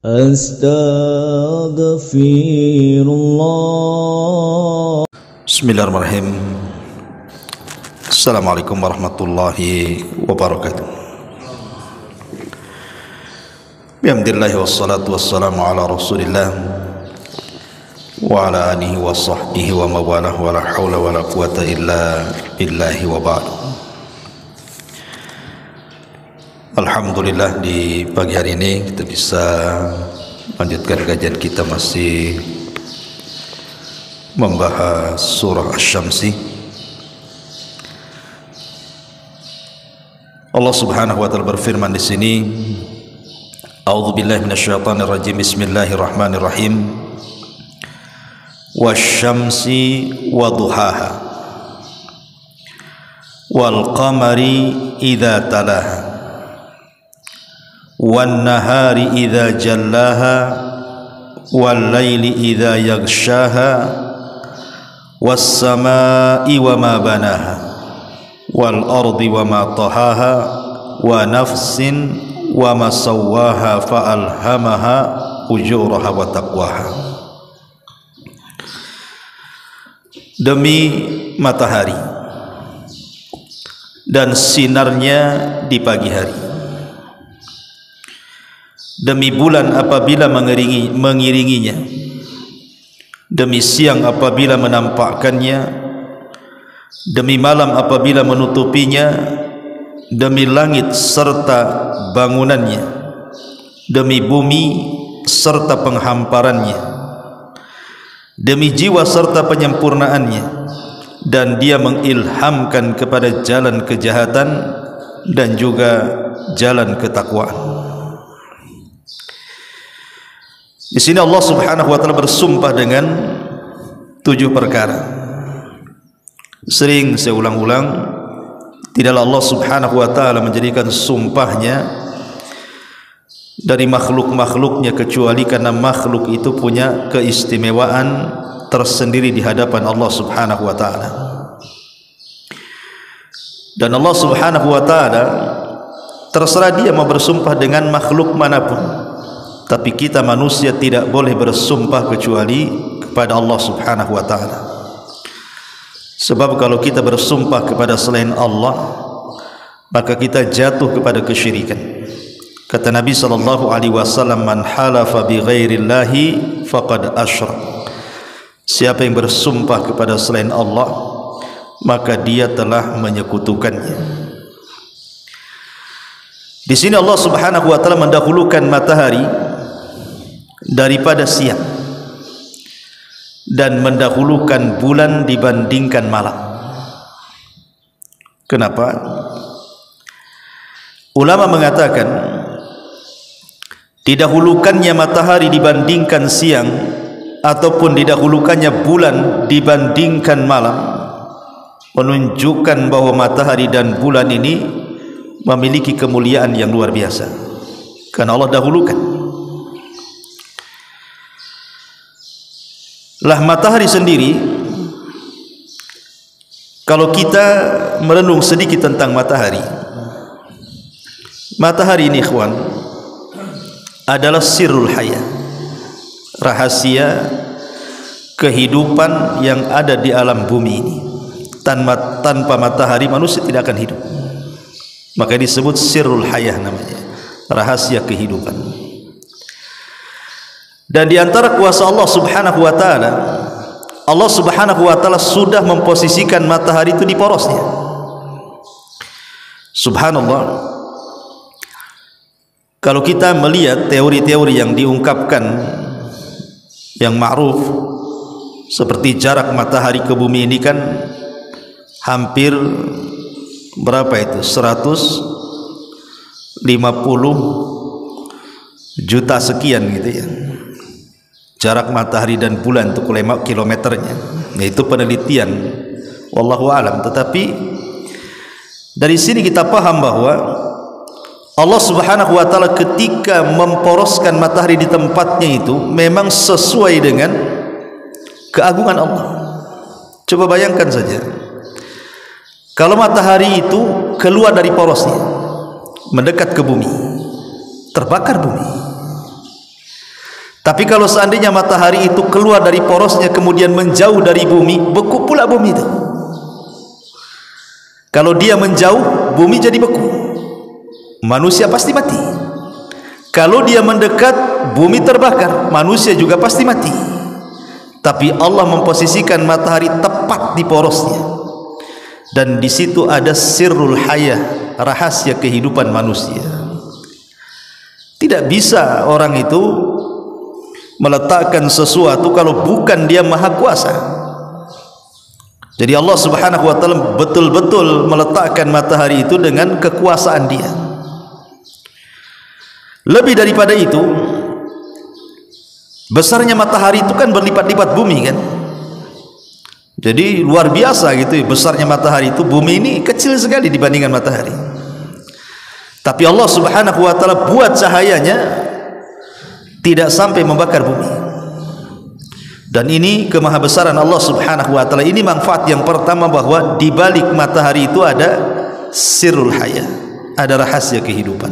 Astaghfirullah. Bismillahirrahmanirrahim. Assalamualaikum warahmatullahi wabarakatuh. Bihamdillahi wassalatu wassalamu ala rasulillah wa ala alihi wa sahbihi wa mawalah wa la hawla wa la quwata illa billahi wa ba'd. Alhamdulillah, di pagi hari ini kita bisa lanjutkan kajian kita, masih membahas surah Asy-Syamsi. Allah Subhanahu wa taala berfirman di sini, A'udzubillahi minasyaitonir rajim. Bismillahirrahmanirrahim. Wasyamsi waduhaha wal qamari idza talaha wan nahari idza jallaha wal laili idza yaghshaha was samaa'i wama banaha wal ardi wama tahaha wa nafsin wama sawwaha fa alhamaha ujuraha wa taqwaha. Demi matahari dan sinarnya di pagi hari, demi bulan apabila mengiringinya, demi siang apabila menampakkannya, demi malam apabila menutupinya, demi langit serta bangunannya, demi bumi serta penghamparannya, demi jiwa serta penyempurnaannya, dan dia mengilhamkan kepada jalan kejahatan dan juga jalan ketakwaan. Di sini Allah Subhanahu wa taala bersumpah dengan 7 perkara. Sering saya ulang-ulang, tidaklah Allah Subhanahu wa taala menjadikan sumpahnya dari makhluk-makhluknya kecuali karena makhluk itu punya keistimewaan tersendiri di hadapan Allah Subhanahu wa taala. Dan Allah Subhanahu wa taala terserah dia mau bersumpah dengan makhluk manapun, tapi kita manusia tidak boleh bersumpah kecuali kepada Allah Subhanahu wa taala. Sebab kalau kita bersumpah kepada selain Allah, maka kita jatuh kepada kesyirikan. Kata Nabi sallallahu alaihi wasallam, man halafa bi ghairillahi faqad asyrak. Siapa yang bersumpah kepada selain Allah, maka dia telah menyekutukannya. Di sini Allah Subhanahu wa taala mendahulukan matahari daripada siang dan mendahulukan bulan dibandingkan malam. Kenapa? Ulama mengatakan didahulukannya matahari dibandingkan siang ataupun didahulukannya bulan dibandingkan malam menunjukkan bahwa matahari dan bulan ini memiliki kemuliaan yang luar biasa karena Allah dahulukan. Lah matahari sendiri, kalau kita merenung sedikit tentang matahari ini ikhwan adalah sirrul hayah, rahasia kehidupan yang ada di alam bumi ini. Tanpa matahari manusia tidak akan hidup, maka disebut sirrul hayah, namanya rahasia kehidupan. Dan di antara kuasa Allah Subhanahu wa taala, Allah Subhanahu wa taala sudah memposisikan matahari itu di porosnya. Subhanallah. Kalau kita melihat teori-teori yang diungkapkan yang ma'ruf, seperti jarak matahari ke bumi ini kan hampir berapa itu? 150 juta sekian gitu ya. Jarak matahari dan bulan itu kilometernya. Yaitu penelitian, wallahu alam. Tetapi dari sini kita paham bahwa Allah Subhanahu wa taala ketika memporoskan matahari di tempatnya itu memang sesuai dengan keagungan Allah. Coba bayangkan saja, kalau matahari itu keluar dari porosnya mendekat ke bumi, terbakar bumi. Tapi kalau seandainya matahari itu keluar dari porosnya kemudian menjauh dari bumi, beku pula bumi itu. Kalau dia menjauh, bumi jadi beku, manusia pasti mati. Kalau dia mendekat, bumi terbakar, manusia juga pasti mati. Tapi Allah memposisikan matahari tepat di porosnya, dan di situ ada sirrul hayah, rahasia kehidupan manusia. Tidak bisa orang itu meletakkan sesuatu kalau bukan dia maha kuasa. Jadi Allah subhanahu wa ta'ala betul-betul meletakkan matahari itu dengan kekuasaan dia. Lebih daripada itu, besarnya matahari itu kan berlipat-lipat bumi kan. Jadi luar biasa gitu besarnya matahari itu. Bumi ini kecil sekali dibandingkan matahari. Tapi Allah subhanahu wa ta'ala buat cahayanya tidak sampai membakar bumi. Dan ini kemahabesaran Allah subhanahu wa ta'ala. Ini manfaat yang pertama, bahwa di balik matahari itu ada sirrul hayah, ada rahasia kehidupan.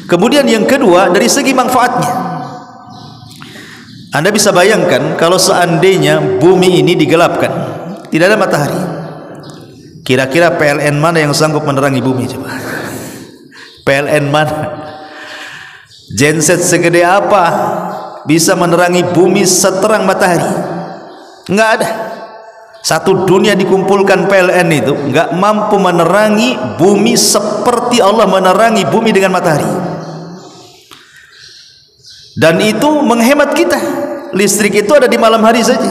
Kemudian yang kedua, dari segi manfaatnya, Anda bisa bayangkan kalau seandainya bumi ini digelapkan, tidak ada matahari, kira-kira PLN mana yang sanggup menerangi bumi? Coba PLN mana, genset segede apa bisa menerangi bumi seterang matahari? Enggak ada. Satu dunia dikumpulkan PLN itu enggak mampu menerangi bumi seperti Allah menerangi bumi dengan matahari. Dan itu menghemat kita. Listrik itu ada di malam hari saja.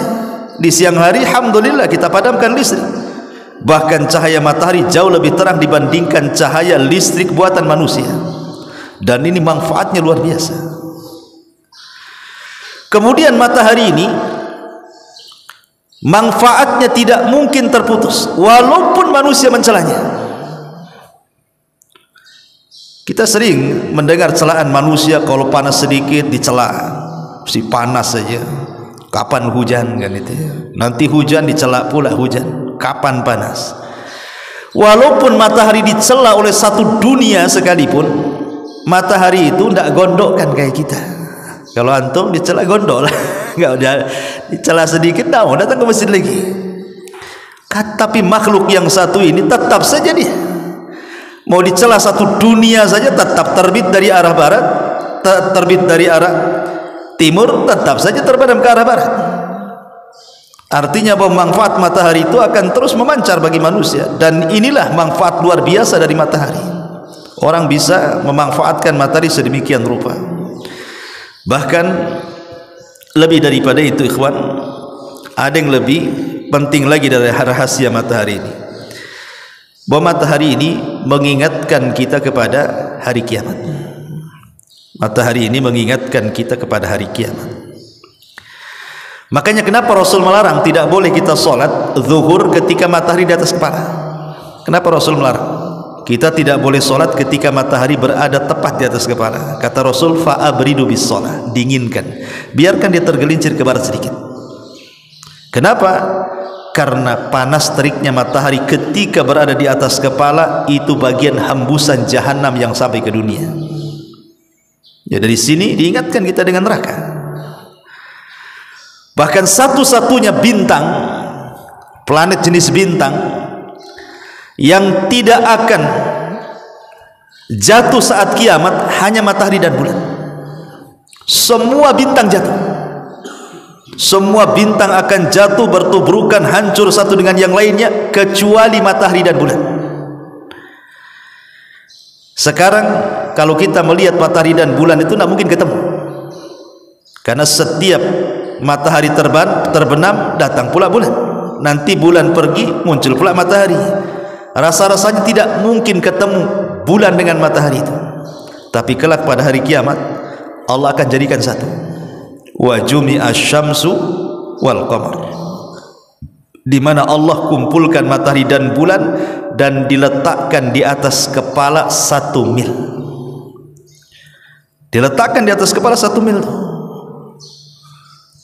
Di siang hari alhamdulillah kita padamkan listrik. Bahkan cahaya matahari jauh lebih terang dibandingkan cahaya listrik buatan manusia. Dan ini manfaatnya luar biasa. Kemudian matahari ini manfaatnya tidak mungkin terputus walaupun manusia mencelanya. Kita sering mendengar celaan manusia, kalau panas sedikit dicela, si panas saja, kapan hujan kan itu ya. Nanti hujan dicela pula hujan, kapan panas. Walaupun matahari dicela oleh satu dunia sekalipun, matahari itu tidak gondok kan kayak kita. Kalau antum dicela gondok lah, nggak udah dicela sedikit, dah datang ke masjid lagi. Tapi makhluk yang satu ini tetap saja dia mau dicela satu dunia saja tetap terbit dari arah barat, terbit dari arah timur, tetap saja terbenam ke arah barat. Artinya bahwa manfaat matahari itu akan terus memancar bagi manusia. Dan inilah manfaat luar biasa dari matahari. Orang bisa memanfaatkan matahari sedemikian rupa. Bahkan lebih daripada itu ikhwan, ada yang lebih penting lagi dari rahasia matahari ini, bahwa matahari ini mengingatkan kita kepada hari kiamat. Matahari ini mengingatkan kita kepada hari kiamat. Makanya kenapa Rasul melarang tidak boleh kita sholat zuhur ketika matahari di atas kepala? Kenapa Rasul melarang? Kita tidak boleh sholat ketika matahari berada tepat di atas kepala. Kata Rasul, fa'abridu bis sholat, dinginkan, biarkan dia tergelincir ke barat sedikit. Kenapa? Karena panas teriknya matahari ketika berada di atas kepala itu bagian hembusan jahanam yang sampai ke dunia. Ya, dari sini diingatkan kita dengan neraka. Bahkan satu-satunya bintang, planet jenis bintang yang tidak akan jatuh saat kiamat hanya matahari dan bulan. Semua bintang jatuh. Semua bintang akan jatuh bertubrukan, hancur satu dengan yang lainnya, kecuali matahari dan bulan. Sekarang kalau kita melihat matahari dan bulan itu tidak mungkin ketemu, karena setiap matahari terbenam datang pula bulan, nanti bulan pergi muncul pula matahari. Rasa-rasanya tidak mungkin ketemu bulan dengan matahari itu. Tapi kelak pada hari kiamat Allah akan jadikan satu. Wa jumi'a syamsu wal qamar, di mana Allah kumpulkan matahari dan bulan dan diletakkan di atas kepala 1 mil. Diletakkan di atas kepala 1 mil.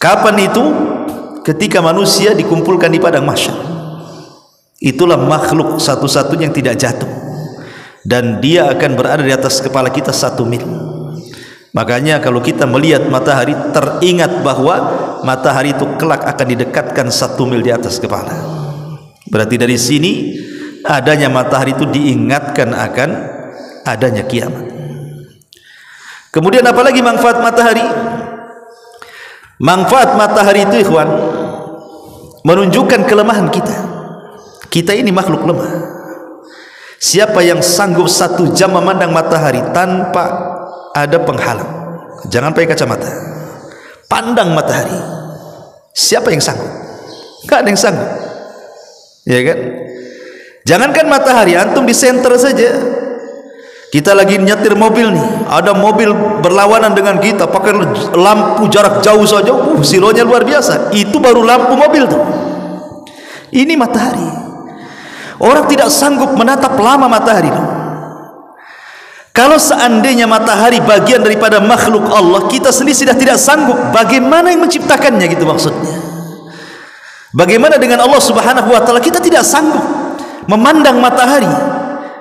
Kapan itu? Ketika manusia dikumpulkan di padang mahsyar. Itulah makhluk satu-satunya yang tidak jatuh, dan dia akan berada di atas kepala kita 1 mil. Makanya kalau kita melihat matahari, teringat bahwa matahari itu kelak akan didekatkan 1 mil di atas kepala. Berarti dari sini adanya matahari itu diingatkan akan adanya kiamat. Kemudian apalagi manfaat matahari? Manfaat matahari itu ikhwan, menunjukkan kelemahan kita. Kita ini makhluk lemah. Siapa yang sanggup 1 jam memandang matahari tanpa ada penghalang, jangan pakai kacamata, pandang matahari, siapa yang sanggup? Gak ada yang sanggup, ya kan? Jangankan matahari, antum di senter saja, kita lagi nyetir mobil nih, ada mobil berlawanan dengan kita pakai lampu jarak jauh saja, silonya luar biasa, itu baru lampu mobil tuh. Ini matahari. Orang tidak sanggup menatap lama matahari tuh. Kalau seandainya matahari bagian daripada makhluk Allah, kita sendiri sudah tidak sanggup, bagaimana yang menciptakannya gitu maksudnya. Bagaimana dengan Allah Subhanahu wa taala, kita tidak sanggup memandang matahari,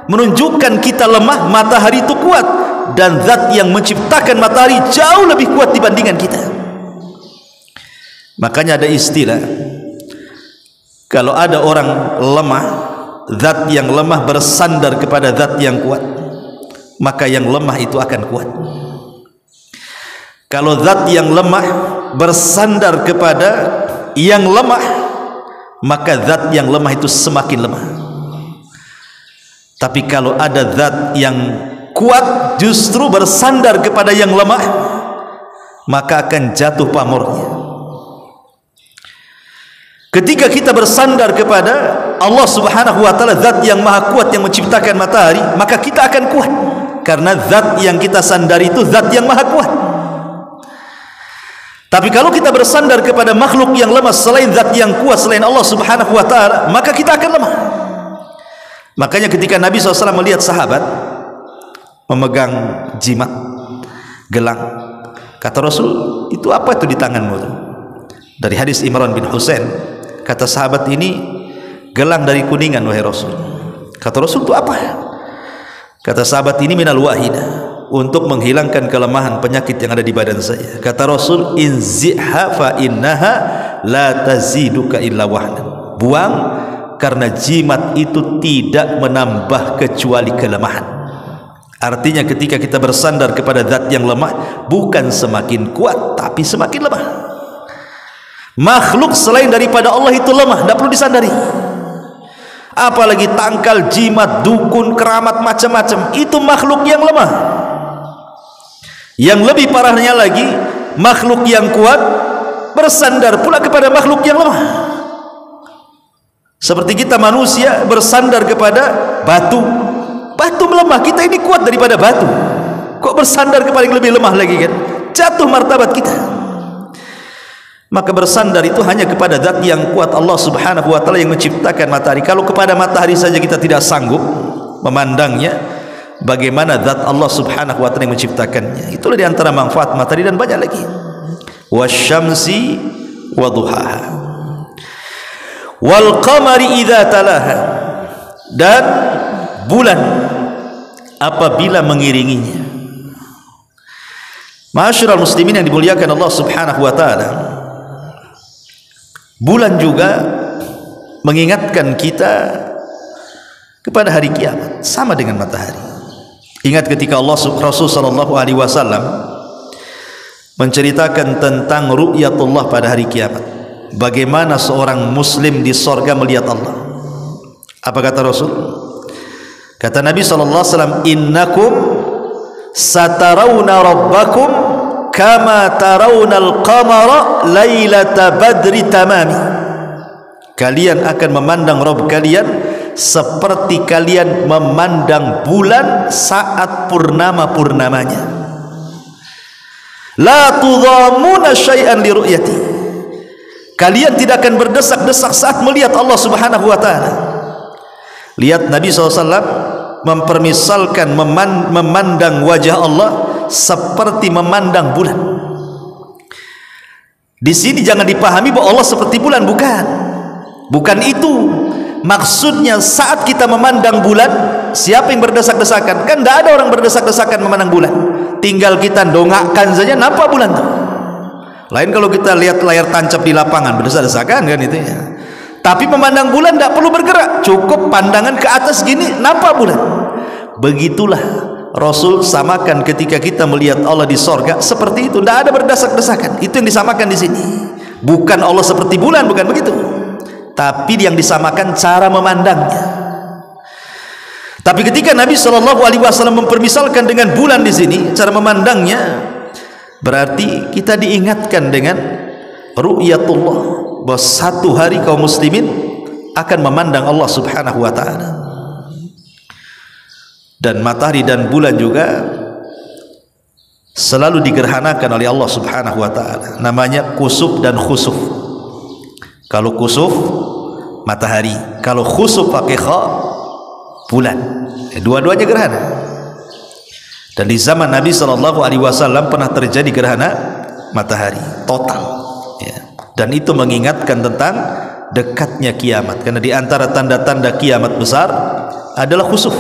menunjukkan kita lemah. Matahari itu kuat, dan zat yang menciptakan matahari jauh lebih kuat dibandingkan kita. Makanya ada istilah, kalau ada orang lemah, zat yang lemah bersandar kepada zat yang kuat, maka yang lemah itu akan kuat. Kalau zat yang lemah bersandar kepada yang lemah, maka zat yang lemah itu semakin lemah. Tapi kalau ada zat yang kuat justru bersandar kepada yang lemah, maka akan jatuh pamornya. Ketika kita bersandar kepada Allah Subhanahu wa taala, zat yang maha kuat yang menciptakan matahari, maka kita akan kuat. Karena zat yang kita sandari itu zat yang maha kuat. Tapi kalau kita bersandar kepada makhluk yang lemah selain zat yang kuat, selain Allah Subhanahu wa taala, maka kita akan lemah. Makanya ketika Nabi SAW melihat sahabat memegang jimat, gelang, kata Rasul, itu apa itu di tanganmu? Dari hadis Imran bin Husain, kata sahabat ini, gelang dari kuningan wahai Rasul. Kata Rasul, itu apa? Kata sahabat ini, minal wahidah, untuk menghilangkan kelemahan penyakit yang ada di badan saya. Kata Rasul, inzi'ha fa innaha la taziduka illa wahnan. Buang, karena jimat itu tidak menambah kecuali kelemahan. Artinya ketika kita bersandar kepada zat yang lemah, bukan semakin kuat, tapi semakin lemah. Makhluk selain daripada Allah itu lemah, tidak perlu disandari. Apalagi tangkal, jimat, dukun, keramat, macam-macam, itu makhluk yang lemah. Yang lebih parahnya lagi, makhluk yang kuat bersandar pula kepada makhluk yang lemah. Seperti kita manusia bersandar kepada batu, batu melemah, kita ini kuat daripada batu, kok bersandar kepada yang lebih lemah lagi kan? Jatuh martabat kita. Maka bersandar itu hanya kepada zat yang kuat, Allah Subhanahu wa taala yang menciptakan matahari. Kalau kepada matahari saja kita tidak sanggup memandangnya, bagaimana zat Allah Subhanahu wa taala yang menciptakannya? Itulah di antara manfaat matahari, dan banyak lagi. Wasyamsi wa duhaha wal qamari idza talaha, dan bulan apabila mengiringinya. Ma'asyiral muslimin yang dimuliakan Allah Subhanahu wa taala, bulan juga mengingatkan kita kepada hari kiamat, sama dengan matahari. Ingat ketika Rasul sallallahu alaihi wasallam menceritakan tentang ru'yatullah pada hari kiamat, bagaimana seorang muslim di sorga melihat Allah. Apa kata Rasul? Kata Nabi sallallahu alaihi wasallam, innakum satarawna rabbakum kama tarawnal qamara lailata badri tamami. Kalian akan memandang Rabb kalian seperti kalian memandang bulan saat purnama-purnamanya. La tudhamuna syai'an li ru'yati. Kalian tidak akan berdesak-desak saat melihat Allah Subhanahu wa taala. Lihat Nabi SAW mempermisalkan memandang wajah Allah seperti memandang bulan. Di sini jangan dipahami bahwa Allah seperti bulan, bukan itu maksudnya. Saat kita memandang bulan, siapa yang berdesak-desakan? Kan tidak ada orang berdesak-desakan memandang bulan, tinggal kita dongakkan saja nampak bulan tuh. Lain kalau kita lihat layar tancap di lapangan berdesak-desakan kan itu ya. Tapi memandang bulan tidak perlu bergerak, cukup pandangan ke atas gini nampak bulan. Begitulah Rasul samakan ketika kita melihat Allah di sorga seperti itu, tidak ada berdesak-desakan. Itu yang disamakan di sini. Bukan Allah seperti bulan, bukan begitu. Tapi yang disamakan cara memandangnya. Tapi ketika Nabi SAW mempermisalkan dengan bulan di sini, cara memandangnya, berarti kita diingatkan dengan ru'yatullah, bahwa satu hari kaum muslimin akan memandang Allah Subhanahu wa ta'ala. Dan matahari dan bulan juga selalu digerhanakan oleh Allah Subhanahu wa ta'ala. Namanya kusuf dan khusuf. Kalau kusuf matahari, kalau khusuf pakai kha bulan. Dua-duanya gerhana. Dan di zaman Nabi SAW pernah terjadi gerhana matahari total ya. Dan itu mengingatkan tentang dekatnya kiamat, karena di antara tanda-tanda kiamat besar adalah khusuf.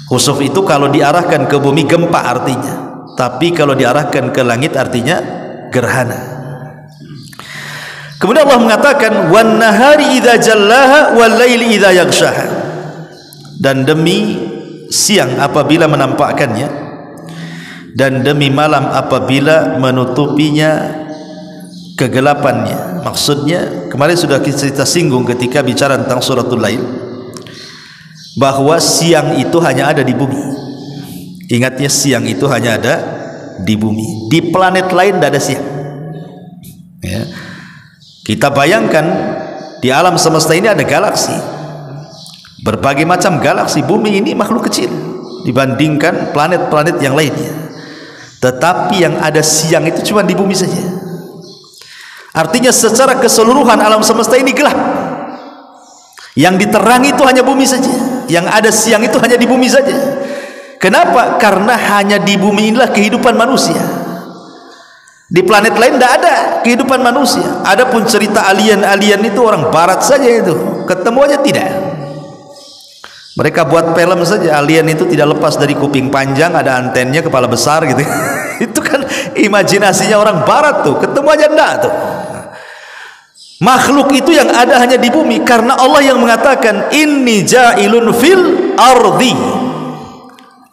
Khusuf itu kalau diarahkan ke bumi gempa artinya, tapi kalau diarahkan ke langit artinya gerhana. Kemudian Allah mengatakan wan nahari idza jallaha wal laili idza yaghshaha, dan demi siang apabila menampakkannya dan demi malam apabila menutupinya kegelapannya. Maksudnya kemarin sudah kita singgung ketika bicara tentang suratul Lail, bahwa siang itu hanya ada di bumi. Ingatnya siang itu hanya ada di bumi. Di planet lain tidak ada siang ya. Kita bayangkan di alam semesta ini ada galaksi, berbagai macam galaksi. Bumi ini makhluk kecil dibandingkan planet-planet yang lainnya, tetapi yang ada siang itu cuma di bumi saja. Artinya secara keseluruhan alam semesta ini gelap. Yang diterangi itu hanya bumi saja. Yang ada siang itu hanya di bumi saja. Kenapa? Karena hanya di bumi inilah kehidupan manusia. Di planet lain tidak ada kehidupan manusia. Adapun cerita alien-alien itu orang barat saja itu. Ketemu aja tidak. Mereka buat film saja, alien itu tidak lepas dari kuping panjang, ada antennya, kepala besar gitu. Itu kan imajinasinya orang barat tuh. Ketemu aja enggak tuh. Makhluk itu yang ada hanya di bumi, karena Allah yang mengatakan inni ja'ilun fil ardi,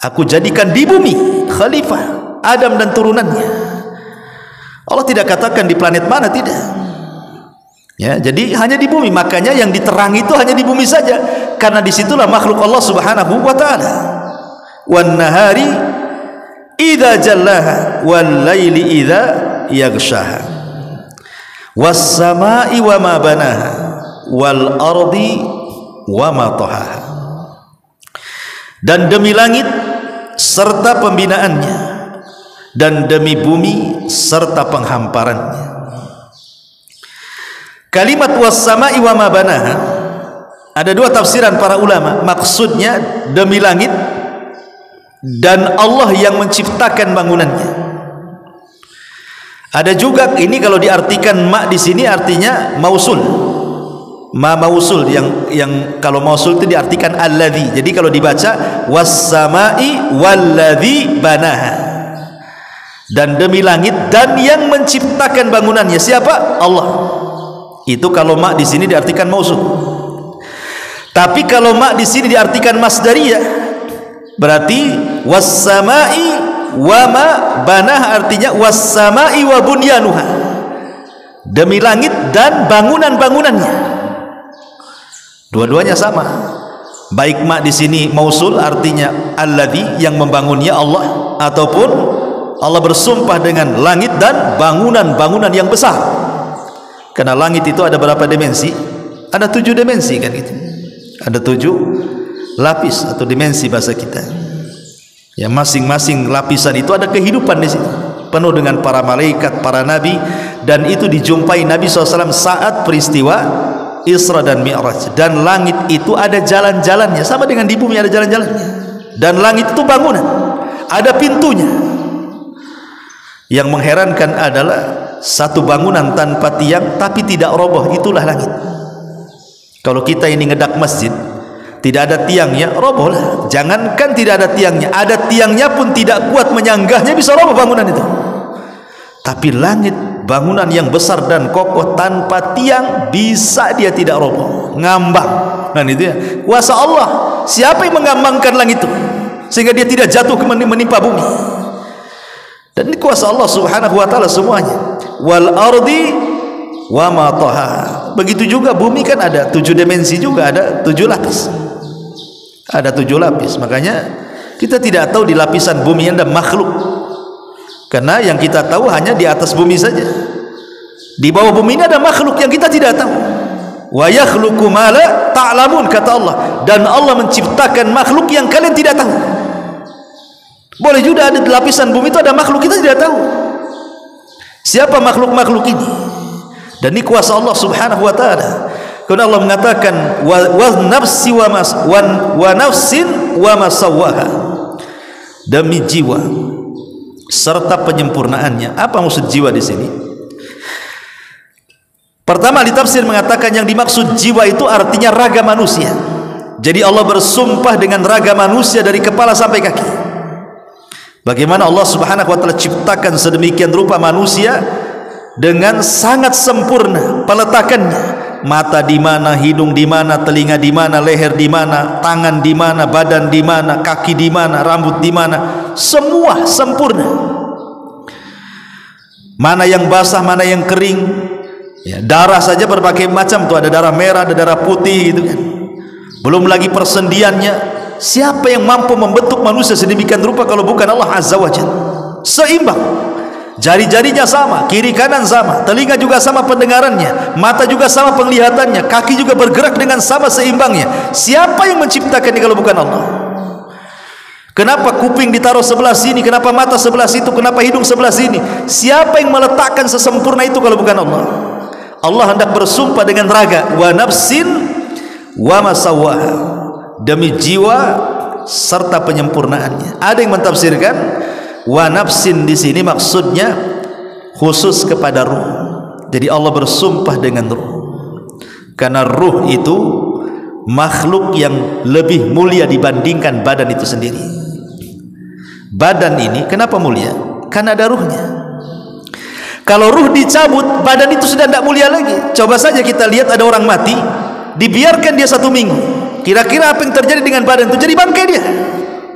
aku jadikan di bumi khalifah Adam dan turunannya. Allah tidak katakan di planet mana, tidak ya. Jadi hanya di bumi, makanya yang diterangi itu hanya di bumi saja, karena disitulah makhluk Allah Subhanahu wa ta'ala. Wan nahari idza jallaha wal laili idza yaghshaha was samai wa ma banaha wal ardi wa ma tahaha, dan demi langit serta pembinaannya, dan demi bumi serta penghamparannya. Kalimat was samai wa ma banaha ada dua tafsiran para ulama. Maksudnya demi langit dan Allah yang menciptakan bangunannya. Ada juga ini kalau diartikan ma di sini artinya mausul. Ma mausul yang kalau mausul itu diartikan alladzi. Jadi kalau dibaca was-samai walladzi banaha, dan demi langit dan yang menciptakan bangunannya. Siapa? Allah. Itu kalau ma di sini diartikan mausul. Tapi kalau ma di sini diartikan masdariyah, berarti was-samai wa ma banah, artinya was-samai wa bunyanuha, demi langit dan bangunan-bangunannya. Dua-duanya sama. Baik ma di sini mausul artinya alladzi, yang membangunnya Allah, ataupun Allah bersumpah dengan langit dan bangunan-bangunan yang besar. Karena langit itu ada berapa dimensi? Ada 7 dimensi kan gitu. Ada 7 lapis atau dimensi bahasa kita. Ya, masing-masing lapisan itu ada kehidupan di situ, penuh dengan para malaikat, para nabi, dan itu dijumpai Nabi SAW saat peristiwa Isra dan Mi'raj. Dan langit itu ada jalan-jalannya, sama dengan di bumi ada jalan-jalannya. Dan langit itu bangunan, ada pintunya. Yang mengherankan adalah satu bangunan tanpa tiang tapi tidak roboh, itulah langit. Kalau kita ini ngedak masjid, tidak ada tiangnya, robohlah. Jangankan tidak ada tiangnya, ada tiangnya pun tidak kuat menyanggahnya, bisa roboh bangunan itu. Tapi langit, bangunan yang besar dan kokoh tanpa tiang, bisa dia tidak roboh, ngambang. Dan itu ya kuasa Allah. Siapa yang mengambangkan langit itu sehingga dia tidak jatuh menimpa bumi? Dan ini kuasa Allah subhanahu wa ta'ala semuanya. Wal ardi wa ma taha. Begitu juga bumi kan ada 7 dimensi juga, ada 7 lapis. Ada 7 lapis. Makanya kita tidak tahu di lapisan bumi ada makhluk, karena yang kita tahu hanya di atas bumi saja. Di bawah bumi ini ada makhluk yang kita tidak tahu. Wa yakhluqu ma la ta'lamun, kata Allah, dan Allah menciptakan makhluk yang kalian tidak tahu. Boleh juga ada di lapisan bumi itu ada makhluk kita tidak tahu. Siapa makhluk-makhluk ini? Dan ini kuasa Allah subhanahu wa ta'ala. Karena Allah mengatakan wa nafsi wa nafsin wa masawwaha, demi jiwa serta penyempurnaannya. Apa maksud jiwa di sini? Pertama, di tafsir mengatakan yang dimaksud jiwa itu artinya raga manusia. Jadi Allah bersumpah dengan raga manusia dari kepala sampai kaki. Bagaimana Allah subhanahu wa ta'ala ciptakan sedemikian rupa manusia dengan sangat sempurna peletakannya. Mata di mana, hidung di mana, telinga di mana, leher di mana, tangan di mana, badan di mana, kaki di mana, rambut di mana, semua sempurna. Mana yang basah, mana yang kering. Ya, darah saja berbagai macam tuh, ada darah merah, ada darah putih gitu kan. Belum lagi persendiannya. Siapa yang mampu membentuk manusia sedemikian rupa kalau bukan Allah Azza wa Jalla? Seimbang. Jari-jarinya sama, kiri kanan sama, telinga juga sama pendengarannya, mata juga sama penglihatannya, kaki juga bergerak dengan sama seimbangnya. Siapa yang menciptakan ini kalau bukan Allah? Kenapa kuping ditaruh sebelah sini, kenapa mata sebelah situ, kenapa hidung sebelah sini? Siapa yang meletakkan sesempurna itu kalau bukan Allah? Allah hendak bersumpah dengan raga, wa nafsin wa masawwaha, demi jiwa serta penyempurnaannya. Ada yang mentafsirkan wa nafsin di sini maksudnya khusus kepada ruh. Jadi Allah bersumpah dengan ruh, karena ruh itu makhluk yang lebih mulia dibandingkan badan itu sendiri. Badan ini kenapa mulia? Karena ada ruhnya. Kalau ruh dicabut, badan itu sudah tidak mulia lagi. Coba saja kita lihat, ada orang mati, dibiarkan dia 1 minggu, kira-kira apa yang terjadi dengan badan itu? Jadi bangkai dia,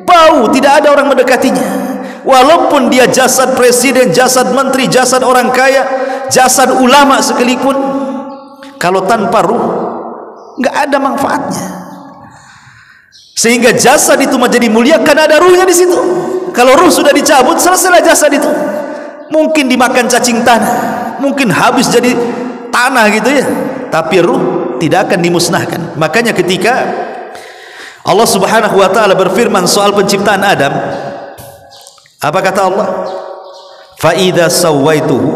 bau, tidak ada orang mendekatinya. Walaupun dia jasad presiden, jasad menteri, jasad orang kaya, jasad ulama sekalipun, kalau tanpa ruh nggak ada manfaatnya. Sehingga jasad itu menjadi mulia karena ada ruhnya di situ. Kalau ruh sudah dicabut, selesailah jasad itu. Mungkin dimakan cacing tanah, mungkin habis jadi tanah gitu ya, tapi ruh tidak akan dimusnahkan. Makanya ketika Allah subhanahu wa ta'ala berfirman soal penciptaan Adam, apa kata Allah? Fa idza sawaituhu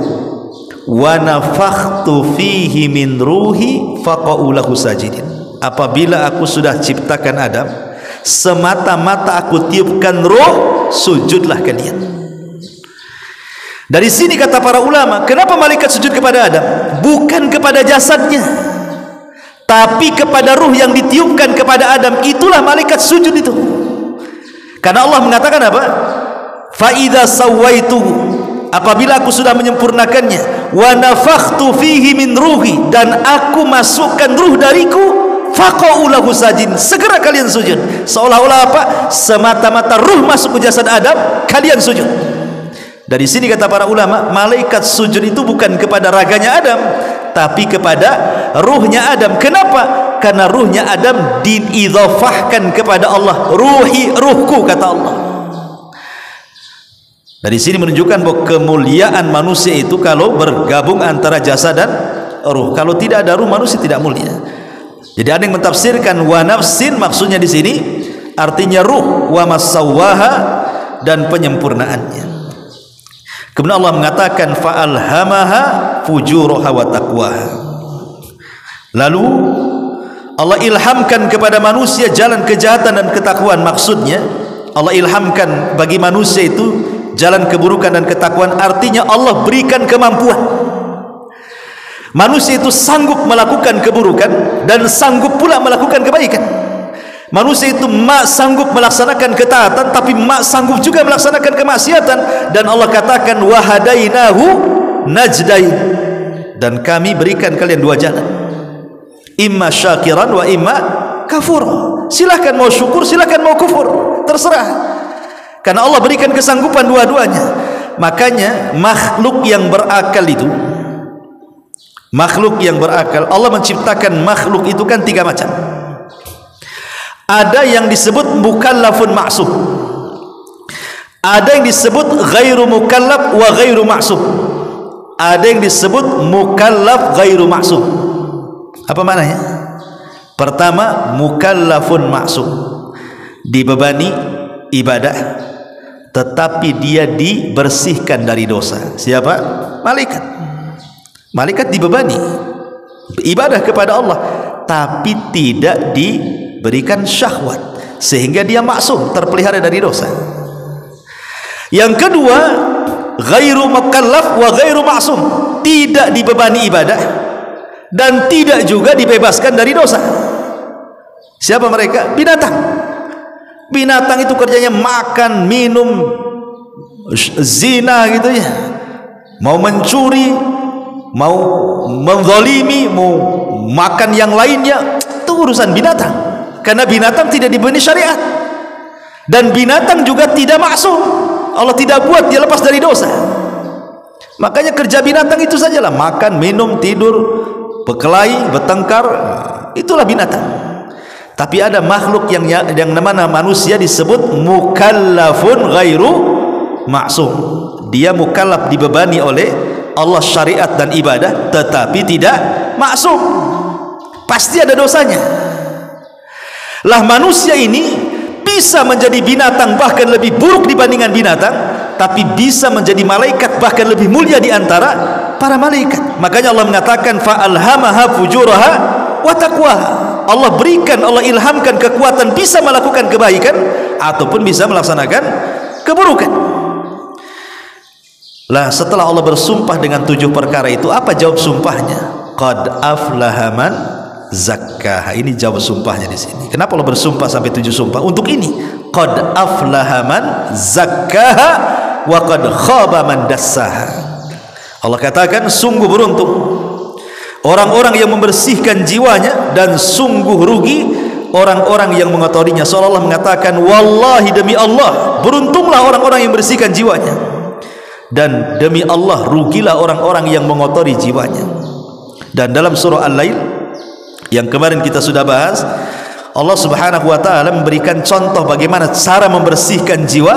wa nafakhtu fihi min ruhi faqa'u lahu sajidin. Apabila aku sudah ciptakan Adam, semata-mata aku tiupkan ruh, sujudlah kalian. Dari sini kata para ulama, kenapa malaikat sujud kepada Adam? Bukan kepada jasadnya, tapi kepada ruh yang ditiupkan kepada Adam. Itulah malaikat sujud itu. Karena Allah mengatakan apa? Fa idza sawaituhu, apabila aku sudah menyempurnakannya, wa nafakhtu fihi min ruhi, dan aku masukkan ruh dariku, faqa'u lahu sajidin, segera kalian sujud. Seolah-olah apa? Semata-mata ruh masuk ke jasad Adam, kalian sujud. Dari sini kata para ulama, malaikat sujud itu bukan kepada raganya Adam, tapi kepada ruhnya Adam. Kenapa? Karena ruhnya Adam diidhafahkan kepada Allah. Ruhi, ruhku, kata Allah. Dari sini menunjukkan bahwa kemuliaan manusia itu kalau bergabung antara jasad dan ruh. Kalau tidak ada ruh, manusia tidak mulia. Jadi ada yang mentafsirkan wa nafsin, maksudnya di sini artinya ruh, wa masawwaha, dan penyempurnaannya. Kemudian Allah mengatakan fa'alhamaha fujuraha wa taqwaha. Lalu Allah ilhamkan kepada manusia jalan kejahatan dan ketakwaan. Maksudnya Allah ilhamkan bagi manusia itu jalan keburukan dan ketakwaan, artinya Allah berikan kemampuan. Manusia itu sanggup melakukan keburukan dan sanggup pula melakukan kebaikan. Manusia itu mak sanggup melaksanakan ketaatan, tapi mak sanggup juga melaksanakan kemaksiatan. Dan Allah katakan wahadainahu najdain, dan kami berikan kalian dua jalan, imma syakiran wa imma kafur. Silakan mau syukur, silakan mau kufur, terserah, karena Allah berikan kesanggupan dua-duanya. Makanya makhluk yang berakal itu, makhluk yang berakal, Allah menciptakan makhluk itu kan tiga macam. Ada yang disebut mukallafun ma'sum, ada yang disebut ghairu mukallaf wa ghairu ma'sum, ada yang disebut mukallaf ghairu ma'sum. Apa maknanya? Pertama, mukallafun ma'sum, dibebani ibadah tetapi dia dibersihkan dari dosa. Siapa? Malaikat. Malaikat dibebani ibadah kepada Allah tapi tidak diberikan syahwat, sehingga dia maksum, terpelihara dari dosa. Yang kedua, ghairu mukallaf wa ghairu maksum, tidak dibebani ibadah dan tidak juga dibebaskan dari dosa. Siapa mereka? Binatang. Binatang itu kerjanya makan, minum, zina gitu ya, mau mencuri, mau menzalimi, mau makan yang lainnya, itu urusan binatang. Karena binatang tidak diberi syariat, dan binatang juga tidak maksum. Allah tidak buat dia lepas dari dosa. Makanya kerja binatang itu sajalah, makan, minum, tidur, berkelahi, bertengkar, itulah binatang. Tapi ada makhluk yang namanya manusia disebut mukallafun ghairu maksum. Dia mukallaf, dibebani oleh Allah syariat dan ibadah, tetapi tidak maksum, pasti ada dosanya. Lah manusia ini bisa menjadi binatang, bahkan lebih buruk dibandingkan binatang, tapi bisa menjadi malaikat, bahkan lebih mulia di antara para malaikat. Makanya Allah mengatakan fa'alhamaha fujuraha wa taqwaha. Allah berikan, Allah ilhamkan kekuatan bisa melakukan kebaikan ataupun bisa melaksanakan keburukan. Lah setelah Allah bersumpah dengan 7 perkara itu, apa jawab sumpahnya? Qad aflaha man zakkaha. Ini jawab sumpahnya di sini. Kenapa Allah bersumpah sampai 7 sumpah? Untuk ini. Qad aflaha man zakkaha wa qad khaba man dassaha. Allah katakan sungguh beruntung orang-orang yang membersihkan jiwanya, dan sungguh rugi orang-orang yang mengotorinya. Seolah Allah mengatakan, wallahi, demi Allah, beruntunglah orang-orang yang membersihkan jiwanya, dan demi Allah, rugilah orang-orang yang mengotori jiwanya. Dan dalam surah Al-Lail yang kemarin kita sudah bahas, Allah subhanahu wa ta'ala memberikan contoh bagaimana cara membersihkan jiwa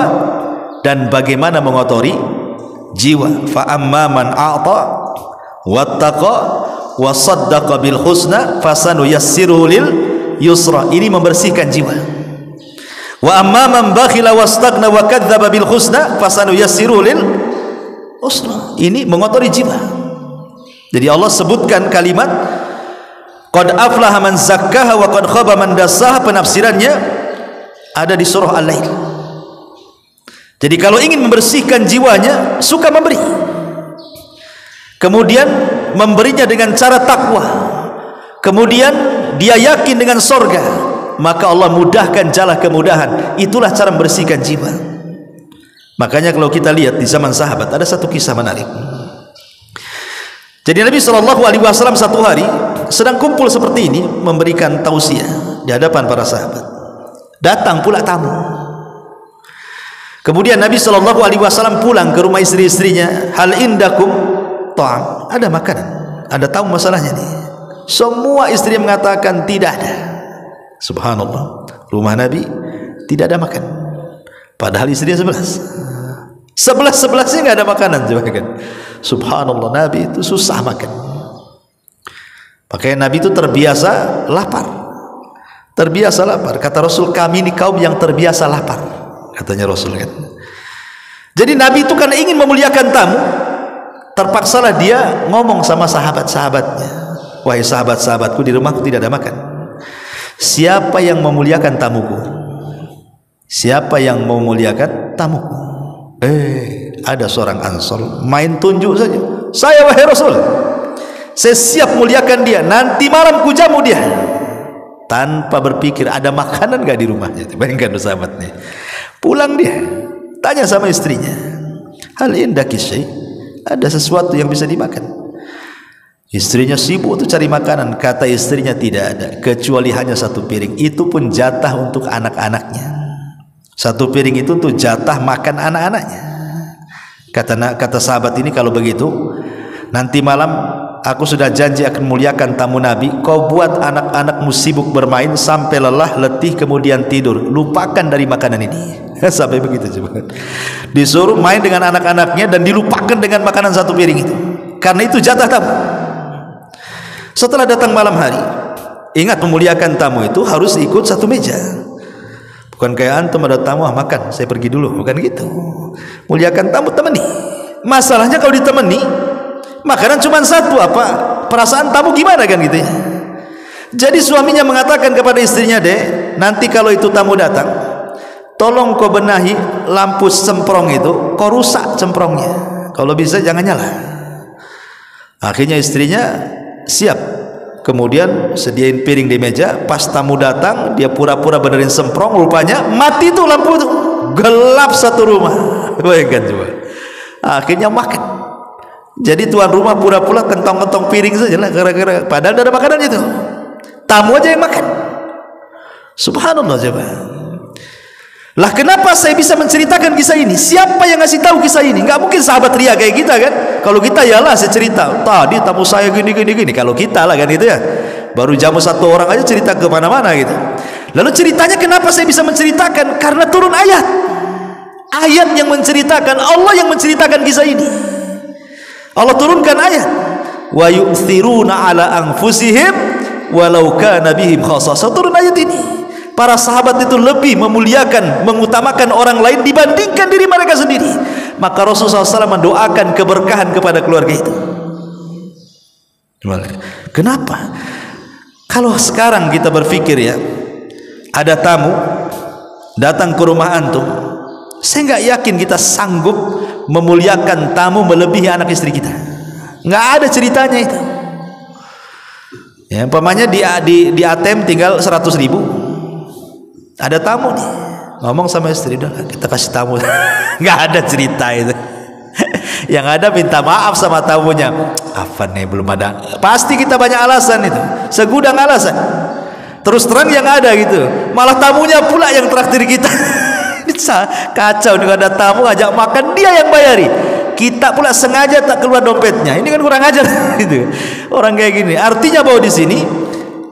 dan bagaimana mengotori jiwa. Fa'amma man a'ta wattaqa wa saddaqa bil husna fasanuyassiruhu lil yusra. Ini membersihkan jiwa. Wa amma man bakhila wastaghna wa kadzdzaba bil husna fasanuyassiruhu lil usra. Ini mengotori jiwa. Jadi Allah sebutkan kalimat qad aflaha man zakkaha wa qad khaba man dassaha, penafsirannya ada di surah Al-Lail. Jadi kalau ingin membersihkan jiwanya, suka memberi, kemudian memberinya dengan cara takwa, kemudian dia yakin dengan sorga, maka Allah mudahkan jalan kemudahan. Itulah cara membersihkan jiwa. Makanya kalau kita lihat di zaman sahabat, ada satu kisah menarik. Jadi Nabi SAW satu hari sedang kumpul seperti ini, memberikan tausiah di hadapan para sahabat. Datang pula tamu. Kemudian Nabi SAW pulang ke rumah istri-istrinya. Hal indakum ta'am, ada makanan? Ada tahu masalahnya nih? Semua istri mengatakan tidak ada. Subhanallah, rumah Nabi tidak ada makan, padahal istrinya 11-11-nya nggak ada makanan. Coba kan, subhanallah, Nabi itu susah makan. Makanya Nabi itu terbiasa lapar. Terbiasa lapar. Kata Rasul, kami ini kaum yang terbiasa lapar, katanya Rasul kan. Jadi Nabi itu karena ingin memuliakan tamu, terpaksalah dia ngomong sama sahabat-sahabatnya, wahai sahabat-sahabatku, di rumahku tidak ada makan. Siapa yang memuliakan tamuku? Siapa yang memuliakan tamuku? Ada seorang Ansor main tunjuk saja. Saya, wahai Rasul, saya siap muliakan dia. Nanti malam ku jamu dia. tanpa berpikir ada makanan gak di rumahnya. Bayangkan sahabat nih, pulang dia tanya sama istrinya, hal indaki syai, ada sesuatu yang bisa dimakan? Istrinya sibuk tuh cari makanan. Kata istrinya, tidak ada, kecuali hanya satu piring, itu pun jatah untuk anak-anaknya. Satu piring itu untuk jatah makan anak-anaknya. Kata sahabat ini, kalau begitu nanti malam aku sudah janji akan muliakan tamu Nabi, kau buat anak-anakmu sibuk bermain sampai lelah letih kemudian tidur, lupakan dari makanan ini. Sampai begitu coba. Disuruh main dengan anak-anaknya dan dilupakan dengan makanan satu piring itu, karena itu jatah tamu. Setelah datang malam hari, ingat memuliakan tamu itu harus ikut satu meja. Bukan kayak antum ada tamu, makan, saya pergi dulu, bukan gitu. Muliakan tamu, temani. Masalahnya kalau ditemani makanan cuma satu, apa perasaan tamu gimana kan gitu ya. Jadi suaminya mengatakan kepada istrinya, dek, nanti kalau itu tamu datang, tolong kau benahi lampu semprong itu, kau rusak semprongnya, kalau bisa jangan nyala. Akhirnya istrinya siap, kemudian sediain piring di meja. Pas tamu datang, dia pura-pura benerin semprong, rupanya mati tuh lampu tuh, gelap satu rumah. Bayangkan coba. Akhirnya makan. Jadi tuan rumah pura-pura kentong-kentong piring saja lah, gara-gara padahal ada makanan itu, tamu aja yang makan. Subhanallah coba. Lah kenapa saya bisa menceritakan kisah ini? Siapa yang ngasih tahu kisah ini? Nggak mungkin sahabat ria kayak kita kan. Kalau kita yalah saya cerita, tadi tamu saya gini. Kalau kita lah kan itu ya, baru jamu satu orang aja cerita ke mana-mana gitu. Lalu ceritanya kenapa saya bisa menceritakan? Karena turun ayat yang menceritakan, Allah yang menceritakan kisah ini. Allah turunkan ayat, wa yu'thiruna ala anfusihim walau kana bihim khassasah. Turun ayat ini. Para sahabat itu lebih memuliakan, mengutamakan orang lain dibandingkan diri mereka sendiri. Maka Rasulullah SAW mendoakan keberkahan kepada keluarga itu. Kenapa? Kalau sekarang kita berpikir ya, ada tamu datang ke rumah antum, saya nggak yakin kita sanggup memuliakan tamu melebihi anak istri kita. Nggak ada ceritanya itu. Ya, umpamanya di ATM tinggal 100.000. Ada tamu nih, ngomong sama istri, udah kita kasih tamu. Nggak ada cerita itu. Yang ada minta maaf sama tamunya. Apa nih, belum ada. Pasti kita banyak alasan itu, segudang alasan. Terus terang yang ada gitu, malah tamunya pula yang traktir kita. Kacau nih, ada tamu ajak makan dia yang bayari, kita pula sengaja tak keluar dompetnya. Ini kan kurang ajar gitu. Orang kayak gini. Artinya bahwa di sini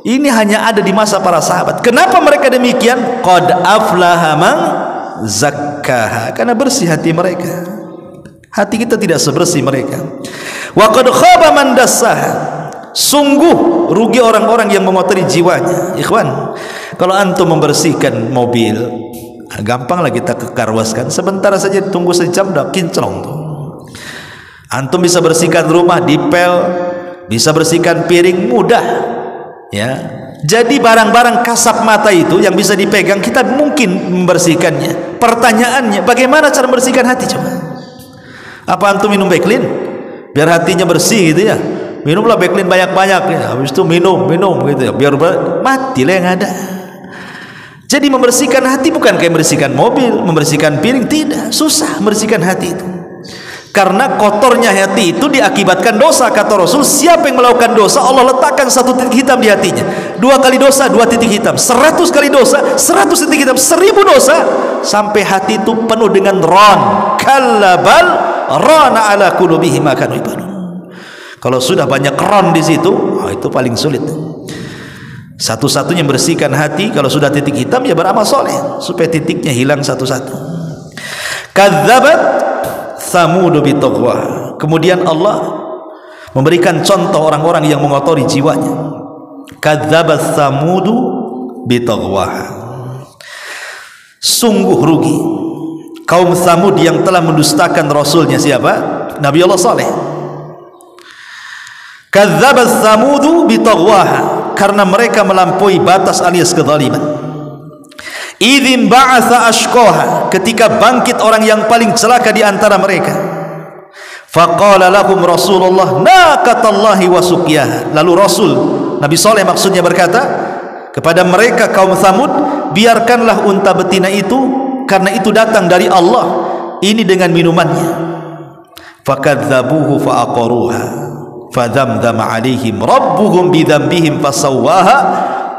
ini hanya ada di masa para sahabat. Kenapa mereka demikian? Qad aflaha man zakkaha, karena bersih hati mereka. Hati kita tidak sebersih mereka. Wa qad khaba man dassaha, sungguh rugi orang-orang yang mengotori jiwanya. Ikhwan, kalau antum membersihkan mobil, gampang lah kita ke karwas kan, sebentar saja tunggu sejam dah kinclong tuh. Antum bisa bersihkan rumah, dipel, bisa bersihkan piring, mudah. Ya, jadi barang-barang kasat mata itu yang bisa dipegang, kita mungkin membersihkannya. Pertanyaannya, bagaimana cara membersihkan hati coba? Apa antum minum Baclean biar hatinya bersih gitu ya? Minumlah Baclean banyak-banyak ya. Habis itu minum gitu ya, biar matilah yang ada. Jadi membersihkan hati bukan kayak membersihkan mobil, membersihkan piring, tidak. Susah membersihkan hati itu. Karena kotornya hati itu diakibatkan dosa. Kata Rasul, siapa yang melakukan dosa, Allah letakkan satu titik hitam di hatinya. 2 kali dosa, 2 titik hitam. 100 kali dosa, 100 titik hitam. 1000 dosa, sampai hati itu penuh dengan ron. Kallabal rana ala qulubihim ma kanu ya'malun. Kalau sudah banyak ron di situ, itu paling sulit. Satu-satunya bersihkan hati kalau sudah titik hitam, ya beramal soleh supaya titiknya hilang satu-satu. Kadzabat Tsamud bitaqwa. Kemudian Allah memberikan contoh orang-orang yang mengotori jiwanya. Kadzabat Tsamud bitaqwa. Sungguh rugi kaum Tsamud yang telah mendustakan rasulnya. Siapa? Nabi Allah Saleh. Kadzabat Tsamud bitaqwa, karena mereka melampaui batas alias kezaliman. Idzin ba'atha ashqaha, ketika bangkit orang yang paling celaka di antara mereka. Faqala lahum Rasulullah naqatallahi wa suqyaha. Lalu Rasul Nabi Saleh maksudnya berkata, kepada mereka kaum Tsamud, biarkanlah unta betina itu, karena itu datang dari Allah, ini dengan minumannya. Fakadzabuhu faaqaruha fadzamdama alaihim rabbuhum bidzambihim fasawwaha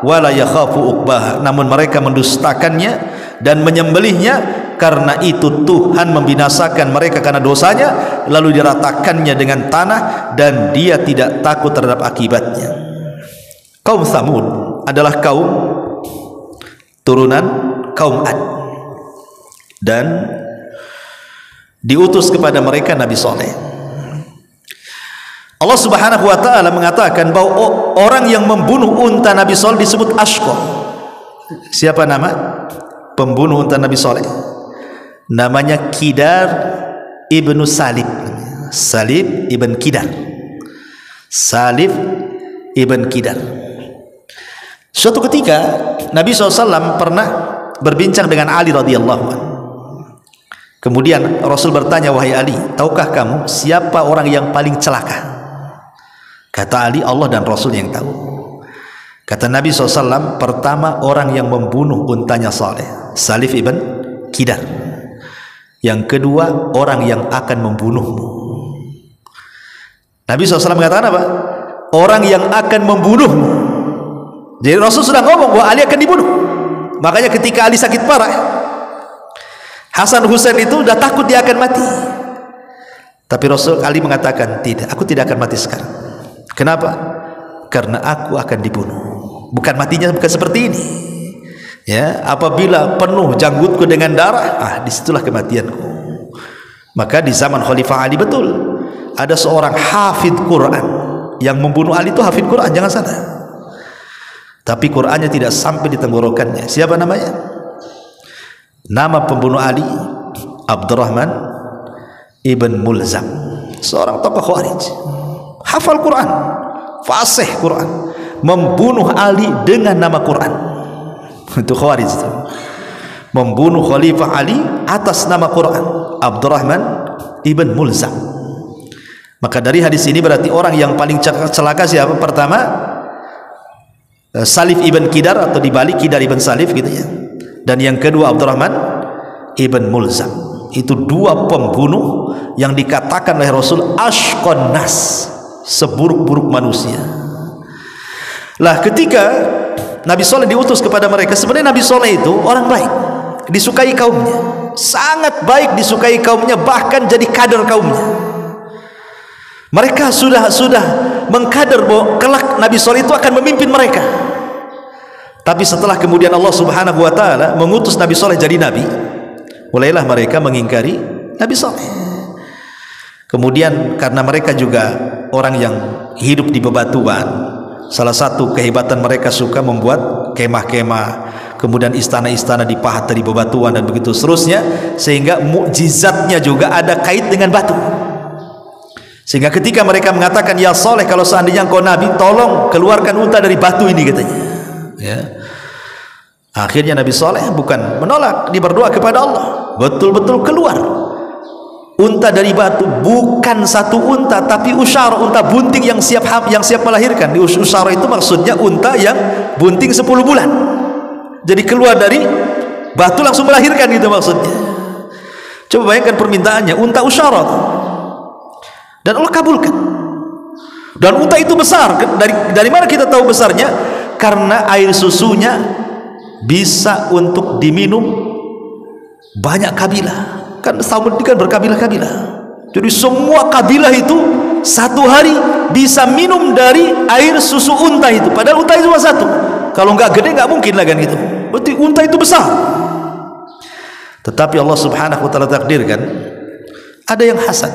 wala yakhafu uqbaha. Namun mereka mendustakannya dan menyembelihnya, karena itu Tuhan membinasakan mereka karena dosanya, lalu diratakannya dengan tanah dan dia tidak takut terhadap akibatnya. Kaum Tsamud adalah kaum turunan kaum Ad, dan diutus kepada mereka Nabi Saleh. Allah Subhanahu wa taala mengatakan bahwa orang yang membunuh unta Nabi Saleh disebut Ashqa. Siapa nama pembunuh unta Nabi Saleh? Namanya Kidar ibnu Salib. Salib ibn Kidar. Salib ibn Kidar. Suatu ketika Nabi SAW pernah berbincang dengan Ali radhiyallahu anhu. Kemudian Rasul bertanya, wahai Ali, tahukah kamu siapa orang yang paling celaka? Kata Ali, Allah dan Rasul yang tahu. Kata Nabi SAW, pertama orang yang membunuh untanya Saleh, Salif ibn Kidar. Yang kedua orang yang akan membunuhmu. Nabi SAW mengatakan apa? Orang yang akan membunuhmu. Jadi Rasul sudah ngomong bahwa Ali akan dibunuh. Makanya ketika Ali sakit parah, Hasan Husain itu sudah takut dia akan mati. Tapi Rasul Ali mengatakan, tidak, aku tidak akan mati sekarang. Kenapa? Karena aku akan dibunuh. Bukan matinya bukan seperti ini. Ya, apabila penuh janggutku dengan darah, disitulah kematianku. Maka di zaman Khalifah Ali betul ada seorang hafid Quran yang membunuh Ali. Itu hafid Quran, jangan salah. Tapi Qurannya tidak sampai di tenggorokannya. Siapa namanya? Nama pembunuh Ali Abdurrahman ibn Mulzam, seorang tokoh Khawarij, hafal Quran, fasih Quran, membunuh Ali dengan nama Quran. Itu Khawarij itu. Membunuh Khalifah Ali atas nama Quran, Abdurrahman ibn Mulzam. Maka dari hadis ini berarti orang yang paling celaka siapa? Pertama Salif ibn Kidar, atau dibalik Kidar ibn Salif gitu ya. Dan yang kedua Abdurrahman ibn Mulzam. Itu dua pembunuh yang dikatakan oleh Rasul ashqan nas, seburuk-buruk manusia. Lah ketika Nabi Saleh diutus kepada mereka, sebenarnya Nabi Saleh itu orang baik, disukai kaumnya, sangat baik disukai kaumnya, bahkan jadi kader kaumnya. Mereka sudah mengkader bahwa kelak Nabi Saleh itu akan memimpin mereka. Tapi setelah kemudian Allah Subhanahu wa taala mengutus Nabi Saleh jadi nabi, mulailah mereka mengingkari Nabi Saleh. Kemudian karena mereka juga orang yang hidup di bebatuan, salah satu kehebatan mereka suka membuat kemah-kemah, kemudian istana-istana dipahat dari bebatuan dan begitu seterusnya, sehingga mukjizatnya juga ada kait dengan batu. Sehingga ketika mereka mengatakan, ya Saleh, kalau seandainya engkau nabi, tolong keluarkan unta dari batu ini, katanya. Ya. Akhirnya Nabi Saleh bukan menolak, dia berdoa kepada Allah, betul-betul keluar unta dari batu. Bukan satu unta, tapi usyara, unta bunting yang siap melahirkan. Di usyara itu maksudnya unta yang bunting 10 bulan. Jadi keluar dari batu langsung melahirkan, gitu maksudnya. Coba bayangkan permintaannya, unta usyara, dan Allah kabulkan. Dan unta itu besar. Dari mana kita tahu besarnya? Karena air susunya bisa untuk diminum banyak kabilah. Kan Tsamud kan berkabilah-kabilah. Jadi semua kabilah itu satu hari bisa minum dari air susu unta itu. Padahal unta itu cuma satu. Kalau nggak gede nggak mungkin lah kan gitu. Berarti unta itu besar. Tetapi Allah Subhanahu wa taala takdirkan ada yang hasad.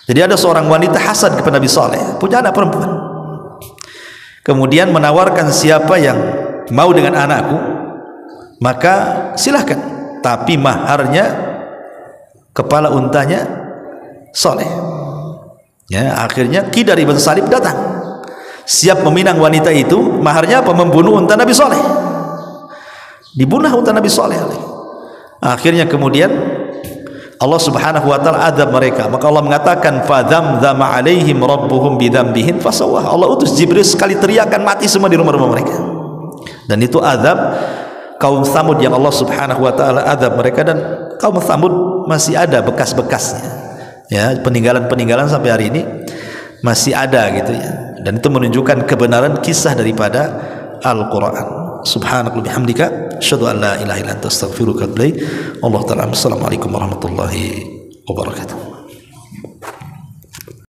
Jadi ada seorang wanita hasad kepada Nabi Saleh, punya anak perempuan. Kemudian menawarkan, siapa yang mau dengan anakku, maka silahkan, tapi maharnya kepala untanya Saleh. Ya, akhirnya Kidar ibn Salib datang, siap meminang wanita itu. Maharnya apa? Membunuh unta Nabi Saleh. Dibunuh unta Nabi Saleh. Akhirnya kemudian Allah Subhanahu wa taala azab mereka. Maka Allah mengatakan, fadzamdama alaihim rabbuhum bidzambihim fasawwah. Allah utus Jibril sekali teriakan, mati semua di rumah-rumah mereka. Dan itu azab kaum Tsamud yang Allah Subhanahu wa taala azab mereka, dan kaum Tsamud masih ada bekas-bekasnya. Ya, peninggalan-peninggalan sampai hari ini masih ada gitu ya. Dan itu menunjukkan kebenaran kisah daripada Al-Qur'an. Subhanakallahumma bihamdika asyhadu an la ilaha illa anta astaghfiruka wa atubu ilaik. Allah taala. Assalamualaikum warahmatullahi wabarakatuh.